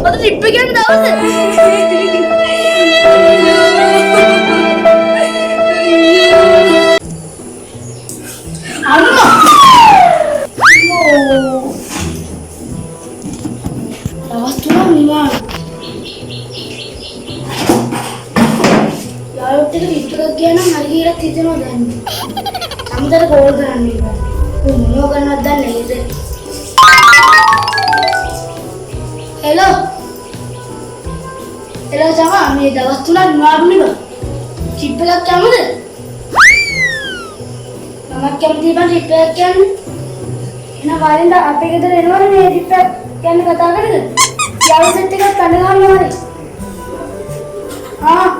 ඔතන ට්‍රිප් එක යන දවසේ. අම්මා. දවස් තුනක් නිවා. යාළුවොත් එක්ක ට්‍රිප් එකක් ගියා නම් හරි කියලා හිතෙනවා දැන්. අම්මට කෝල් කරන්න ඉන්නවා. මොනවා කරනවද දන්නේ නේද? හෙලෝ. හෙලෝ සමා මේ දවස් තුනක් නිවාඩුනේ බං. ට්‍රිප් එකක් යමුද? මම කැමති බං ට්‍රිප් එකක් යන්න. එහෙනම් වරින්ද අපේ ගෙදර එනවනේ මේ ට්‍රිප් එක යන්න කතා කරගෙන. යාළුවෝ සෙට් එකක් කඩ ගන්නවා හරි.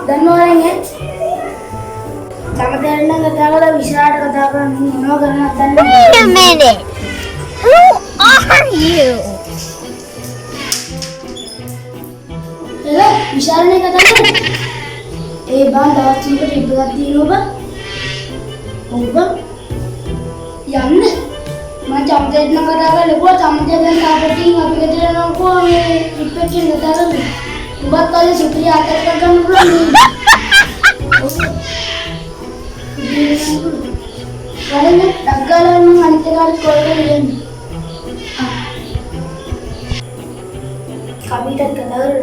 දන්නවනේ. තමතෙන් නම් කතා කරලා විශාලට කතා කරන්න මොනවා කරන්නද දන්නේ. Wait a minute. Who are you? Hello විශාලනේ කතා කරන්නේ. ඒ බං දවස් තුනකට ට්‍රිප් එකක් තියෙනවා බං. ඔව් බං. යන්න. මම තමතෙන් නම් කතා කරලා ලකුවා තමතෙන් දැන් තාපටින් අපි ගෙදර යනකො මේ ට්‍රිප් එකෙන් කතා කරන්නේ. උඹත් කාලේ සුපිරි ආකාරයක් ගන්න පුළුවන් නේද? වලින් ඩග්ගලන් මම අනිත් කාලේ කෝල් කරලා ඉන්නේ. කවිට කතා කරලා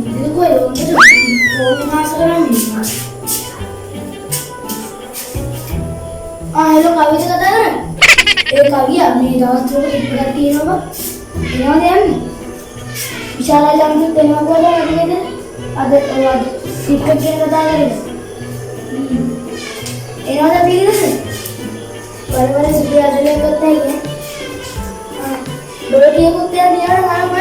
ඉතින් කොහෙද ඕනේ මාස කරන්නේ. හෙලෝ කවිට කතා කරන්නේ. ඒ කවියා මේ දවස් වල ඉස්සරහ තියෙනවා බං. එනවද යන්නේ? විශාල ළඟට එනවා කියලා නේද? අද ටිකට් එක කතා කරගෙන. එනවද පිළිගන්නේ? වල සුපිරි අදලයක් ගත්තා ඉන්නේ. බෝඩියකුත් තියන්න යනවා මම.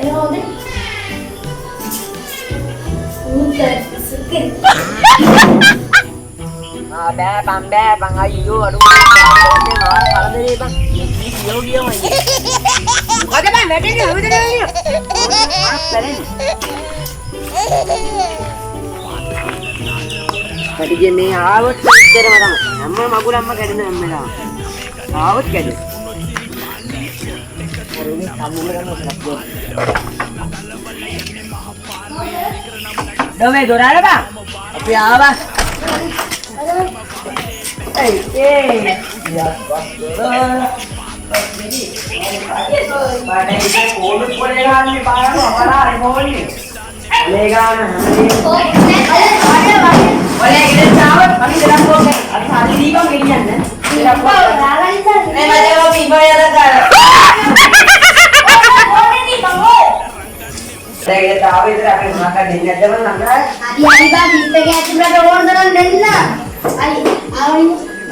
එනවද? සුපිරි. bang ayo aduh marah kalau dari bang dia mah ada bang ada ni tadi je nih awet kira macam amma magul amma kadena amma awet kade hari ini kamu kan mau dome dorara bang tapi apa ya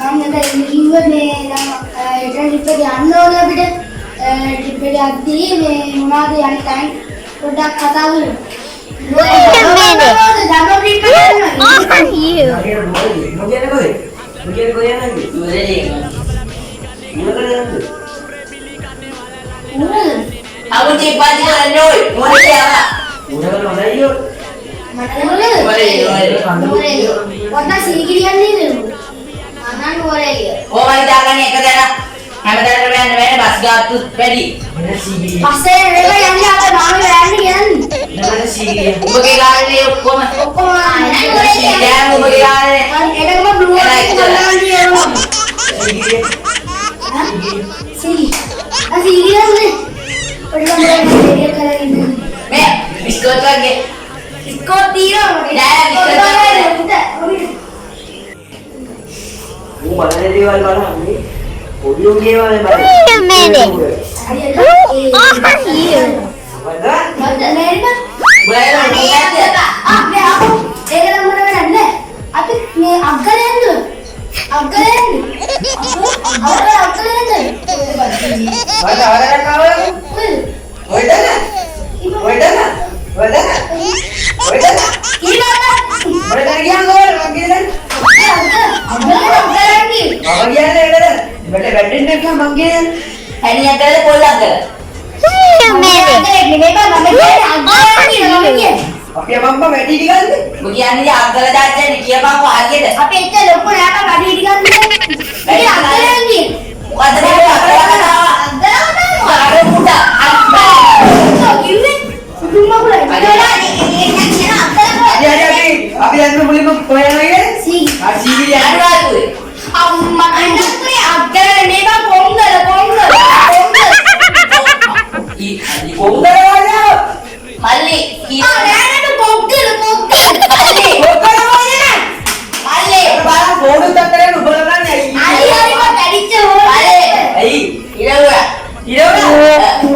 මම නේද කිව්වේ මේ trip එක යන්න ඕනේ අපිට trip එක යද්දී මේ මොනවද යන්නේ ටයිම් පොඩ්ඩක් කතා කරමු. Wait a minute. දඩෝ ට්‍රිප් එක යනවා. Who are you? aku cepat jalan doi boleh ya පොඩ්ඩක් සීගිරියන් නේද? මනන් හොරෙලිය. ඕමයි දාගන්නේ එක දැන හැමදාම යන්න වෙන්නේ බස් ගාතුත් වැඩි මොන සීගිරිය පස්සේ රේව යන්නේ අපේ මාමේ යන්නේ මොන සීගිරිය උඹගේ ගානේ ඔක්කොම හොරෙලිය. දැන් උඹගේ ගානේ ඒකම බ්ලූ එකක් ගලවන්නේ යනවා. සීගි. සීගිරියන්නේ. පොඩ්ඩක් මේක කරගෙන ඉන්න. මේ බිස්කට් වගේ ඉස්කෝට් తీරවනේ. බලන්නේ දේවල් බලන්නේ ඔඩියෝ ගේවල් බලන්නේ. Wait a minute. Who are you? මට නේද? බලන්න නේද? මේ ආපහු ඒක නම් මොන වෙන්නේ? අපි මේ අග්ගලෙන්ද? අග්ගලෙන්ද? අග්ගලෙන්ද? වල වල කවල ඔයදන ඔයදන ඔයදන ඔයදන කීවද? ඔයදන කියනකොට මගේ දැන් අග්ගලෙන්ද? මම කියන්නේ නේද? මට වැටෙන්න එක මගේ හැණියක් කරලා පොල්ලක් කරලා Wait a minute. නෙමෙයි මම කියන්නේ අග්ගලෙන්ද. අපේ අම්මා වැඩි ටිකක්ද? ඔබ කියන්නේ අග්ගල දාච්චනේ කියපන්කෝ හරියට. අපි එච්චර ලොකු නෑ මම වැඩි ටිකක් නේ. ඒක අක්කරන්නේ. මොකද මේ අග්ගල කතාව? අර මුඩ කිව්වේ සුදුම මගුලයි. අපි යන්න මුලින්ම කොහෙන්ද ගියේ? සී. සීගිරි යනවා දුවේ. අම්මා අන්නත් අක්කර නේ බා කොංගල. කොංගල වගේ මල්ලි නෑ කොංගල. මල්ලි බලන්න ෆෝන් එකක් කරගෙන උඹ කරන්නේ හරි මම වැඩිච්ච හොරේ. ඇයි ඉරවුවා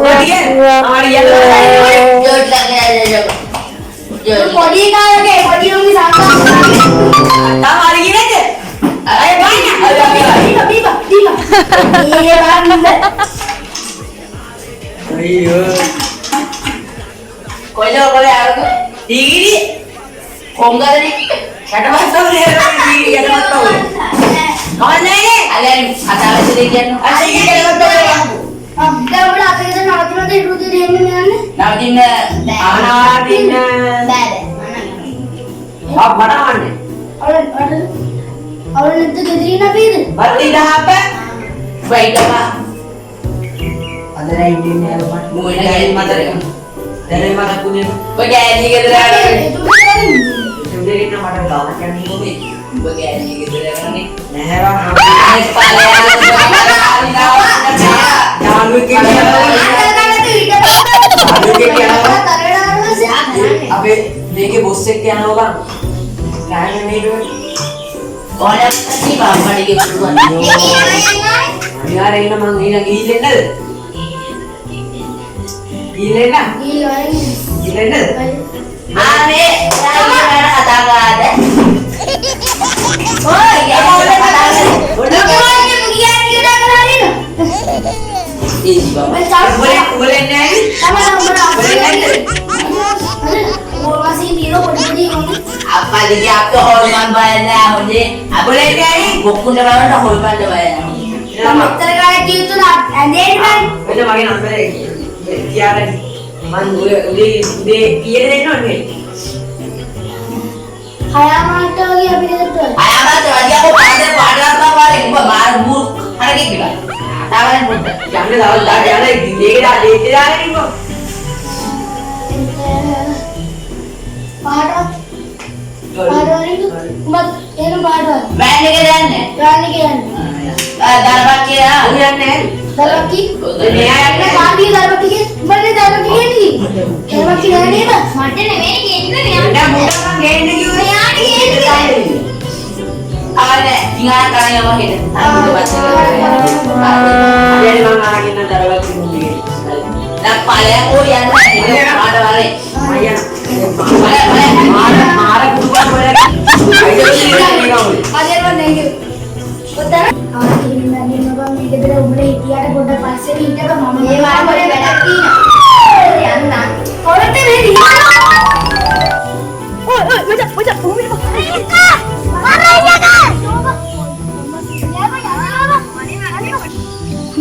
ඔඩිය ආරිය ජෝඩ් ලගලා පොඩි කාලේ පොඩි උන්ගේ සංකල්ප තාම හරි නේද? අය බයින බීබා. ඒ වන්න. අයියෝ කොයිලෝ ආරක දීගිරි කොංගලනේ කටවස්සෝනේ දීගිරි යටවස්සෝ කවන්නේ අලෙන් අතාලේ දෙකියන්න අසීගිරි කටවස්සෝ අබ්දවල අපේ නවතිනද ඉරුද දෙන්නේ නෑනේ. නවතින්න ආනාදින්න බෑද. බණවන්නේ අවල නැද්ද ගෙදරින් අපේද? බත්ති දහප වයිටම අදලා ඉන්නේ නෑ මොකද ගෑනි මතරේ දැනේ මට කුනේ ඔය ගෑනි ගෙදර ආවේ දෙවියන් මට ගාවක් යන්නේ ඔබේ ඔබ ගෑනි ගෙදර යන්නේ නැහැ අපේ මේකේ බොස් එක්ක යනවා බං ගෑනි නේද ඔයාලා කටි බාපඩිගේ පුළුවන් අනිවාර්යෙන් මං ඊළඟ ගිහිල්ලා නැද ගිහිල්ලා නැද ආනේ රාජ්‍යවල කතා කරාද ඔය යවල කතා කරේ ඔන්න මුගියන් කියලා කරාරින. ඒ බං ඔලේ නැහැ ඕවාසී දිනෝ පොඩි පොඩි අප්පා දිගේ අප්ප හොල්මන් බලලා හොඳේ අපලේ ගෑනි බොක්කුන්ට බලන්න හොල්මන් බලන්න මත්තර කාලේ ජීවිතුන ඇඳේන්න බෑ. එන්න මගේ නම්බරේ කියාගෙන මං උදේ කීයට දෙන්න ඕනේ හයාමාට වගේ අපි ගෙදරට අයමත් රජියෝ පාදේ පාඩලක් මාරේ උඹ මාර මුරු හරකේ කියලා තාවලෙන් පොඩ්ඩ යන්න දවල් දාට යන්න මේකේ ලේට් දාගෙන ඉන්නකෝ පාඩම් පාඩවලින් උඹත් එන පාඩවල බෑන් එකේ යන්නේ ගාන්නේ කියන්නේ දරපක් කියලා උන් යන්නේ නැහැ දරවකි මෙයා යන්නේ කාගේ දරවකි උඹනේ දරවකි කියන්නේ දරවකි නෑ නේද මට නෙමෙයි කියන්නේ දැන් මොකක්ද ගේන්න කිව්වේ මෙයාට කියන්නේ ආනේ ඉංගා කරන්නේ වහෙද අමුතු වචන අදේ මං ආගෙන දරවක් කිව්වේ දැන් ඵලයෝ යන්නේ පාඩවලේ අයියා මාර කුඩුවක් වල අදේව නෙගේ ඔතන ආකින්න නේනවා මේ ගෙදර උඹේ හිටියට පොඩ්ඩක් පස්සේ හිටක මම මේ වාරේ වැඩක් තියෙනවා යන්න කොරට මේ ඔය මචං උඹේ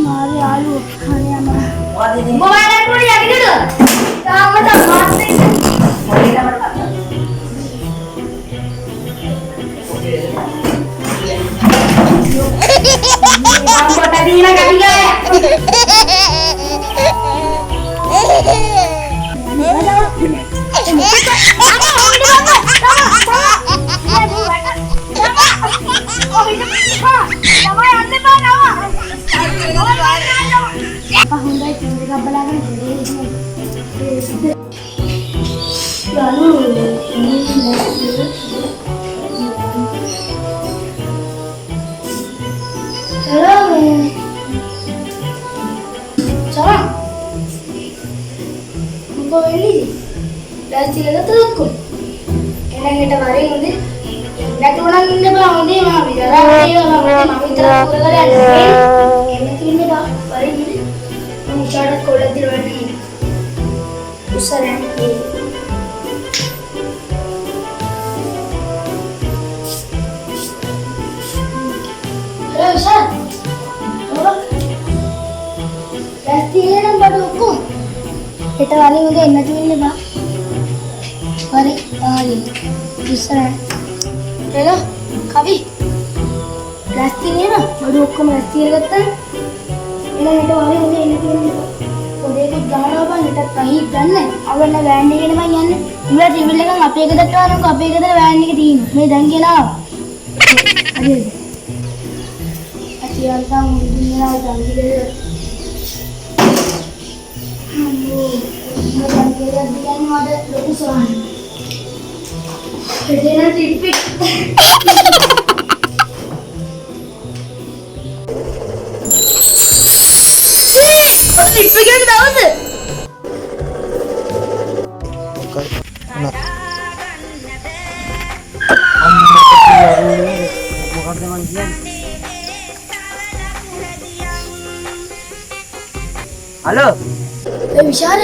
මාරේ ආලු ખાනේ යනවා මොකද මොබයිල් එක පොඩි යකිනද තාමට මාත් එක්ක කොට දීලා ගන්නේ හොඳයි චන්ද්‍රිකා බලාගෙන Hello, Sarang. Mau ini? Dari sini tuh aku. Enak kita mari nanti. Nak tulang ini bang, nanti mama bicara ayo, mama bicara kurang kali ada. Enak ini bang, mari ini. Mau cara kolak di luar ini. Besar ya. Hello, Sar. Pasti ini nampak dukung. Kita wali udah enak ini bang. හරි ඉස්සරහ එල කවි රැස්ති නේද බඩු ඔක්කොම රැස්ති කරගත්තා එල හෙට වගේ හොඳ එන්න තියෙනවා පොඩේකුත් ගහනවා බං හෙටත් අහි ගන්න අවන්න වෑන් එකේ නම් යන්නේ උඹලා ට්‍රිවිල් එකෙන් අපේ ගෙදරට ආනකො අපේ ගෙදර වෑන් එක තියෙනවා මේ දැන් ගෙනාවා හරි අතියන්තම් මුදිනවා දැන් ගෙදර අම්මෝ මම ගෙදර දිගන්නේ මට ලොකු සෝහන හෙටේන ට්‍රිප් එක ට්‍රිප් එකට දවස මොකක්ද මන් කියන්නේ? හලෝ ඒ විශාල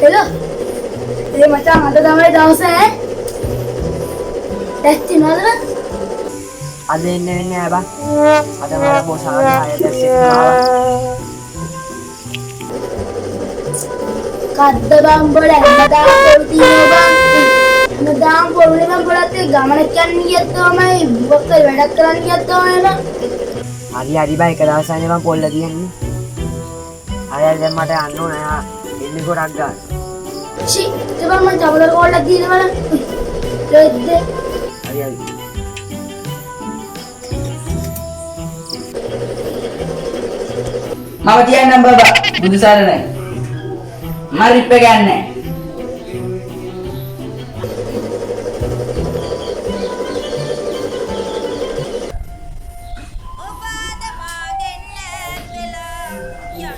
හෙලෝ ඒ මචං අද තමයි දවස ඈ දැක්ටි නේද අද එන්න වෙන්නේ නැහැ බං. අද මම බොස් ආයෙත් ආවා. කද්ද බම් බොල හැමදාම පොල් තියෙනවා බං හැමදාම පොල්නේ බං පොලත් ඒ ගමනක් යන්න ගියත් තමයි මොකක් හරි වැඩක් කරන්න ගියත් තමයි බං හරි හරි බං එක දවසක් මම පොල්ල තියන්නේ. අය දැන් මට යන්න ඕන යා එන්නේ ගොඩක් ගන්න. ෂි ඉතින් මම ජබලර කෝල්ලක් දීලා බලන්න දෙද්ද හරි හරි. මම කියන්නම් බබා බුදුසරණයි. මම රිප් එක ගන්නෑ.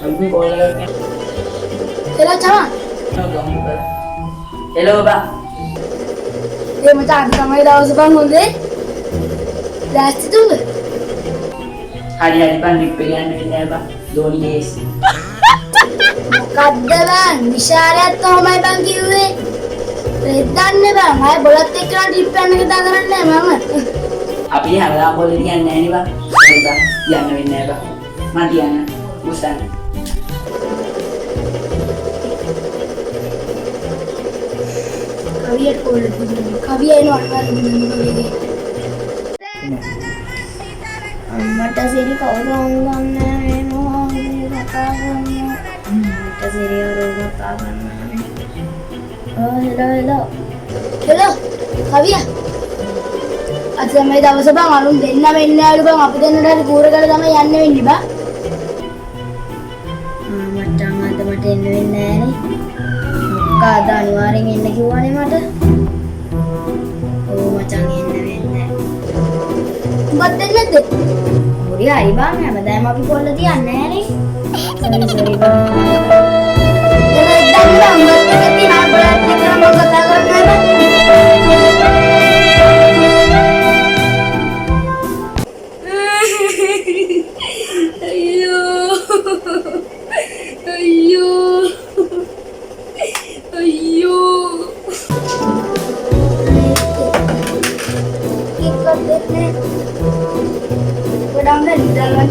අම්බි බෝලලා එලා චමා හෙලෝ බබා. ඒ මචං අද තමයි දවස බං හොඳේ රැස්ති තුන්ද හරි හරි බං රිප් එක ගන්න නෑ බා. දෝනි කේස්. මොකද්ද බං විශාලයත් කොහොමයි බං කිව්වේ රෙද්දන්නේ බං ආයේ බොලත් එක්කලා ට්‍රිප් යන්න කතා කරන්නේ මම අපි හැමදාම පොල් කියන්නේ නෑ නේ බා. හරි බා. යන්න වෙන්නේ නෑ බා. මම තියන්න. මුස්තන්. කවියට කෝල් දුන්නා කවිය එනවා අනිවාර්යෙන් කවියගේ අම්මට සිරි කවුරුන් ගන්න වෙනවා මේ කතා කරනවා අම්මට සිරි වරුන් කතා කරනවා හෙලෝ කවිය අද තමයි දවස බං අරුන් දෙන්න වෙන්නේ ආලු බං අපි දෙන්නට හරි කූරකට තමයි යන්න වෙන්නේ බා මචං අද මට එන්න වෙන්නේ නෑනේ මොකද අනිවාර්යෙන් එන්න කිව්වනේ මට ඕ මචං එන්න වෙන්නේ උඹත් දෙන්නේ නැද්ද හරි හරි බං හැමදාම අපි පොල්ල තියන්නේ නෑනේ සෝරි බං එනේ දැන් බං උඹත් එක්ක තියන අපලත් එක්ක මම කතා කරන්නේ බං Udah enggak di dalam.